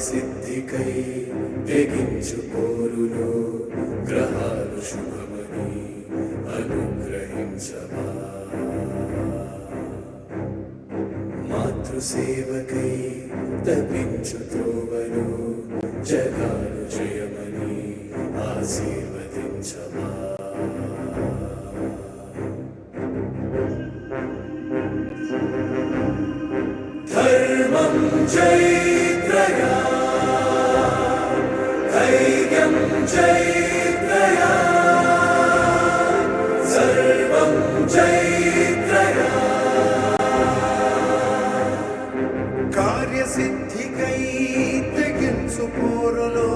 కార్యసిద్ధికై తెగించు పోరులో గ్రహాలు శుభమని అనుగ్రహించవా. మాతృసేవకై తపించు త్రోవలో జగాలు జయమని ఆశీర్వదించవా. ధర్మం చైత్రయా ధైర్యం చైత్రయా సర్వం చైత్రయా. కార్యసిద్ధికై తెగించు పోరులో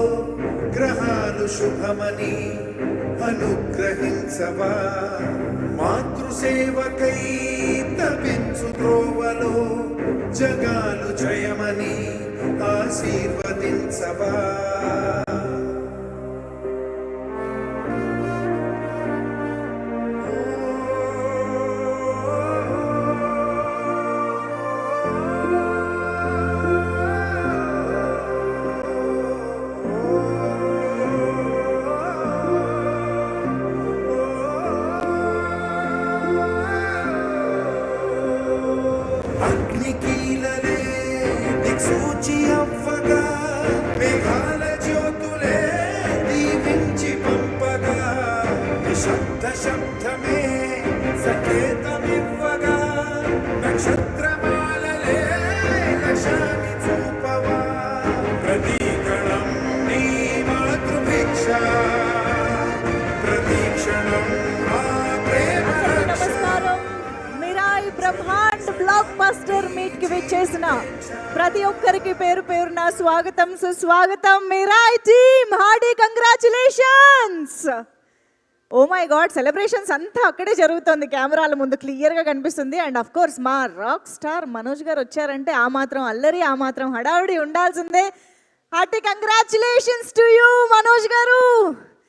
గ్రహాలు శుభమని అనుగ్రహించవా. మాతృసేవకై తపించు త్రోవలో జగాలు జయమని ఆశీర్వదించవా. అగ్నికీలలే దిక్సూచి అవ్వగా మేఘాల జ్యోతులే దీవించి పంపగా నిశ్శబ్ద శబ్దమే సంకేతమివ్వగా నక్షత్రమాలలే లక్ష్యాన్ని చూపవా. ప్రతీకణం నీ మాతృభిక్ష ప్రతీక్షణం ఆ ప్రేమ. నమస్కారం. మిరాయి బ్రహ్మాండ్ బ్లాక్ బస్టర్ మీట్ కి విచ్చేసిన ప్రతి ఒక్కరికి పేరు పేరున స్వాగతం సుస్వాగతం. Mirai team hearty congratulations. Oh my god, celebrations అంతా అక్కడే జరుగుతుంది, కెమెరాల ముందు క్లియర్గా కనిపిస్తుంది. అండ్ అఫ్ కోర్స్ మా రాక్ స్టార్ మనోజ్ గారు వచ్చారంటే ఆ మాత్రం అల్లరి, ఆ మాత్రం హడావుడి ఉండాల్సిందే. Hearty congratulations to you Manoj గారు.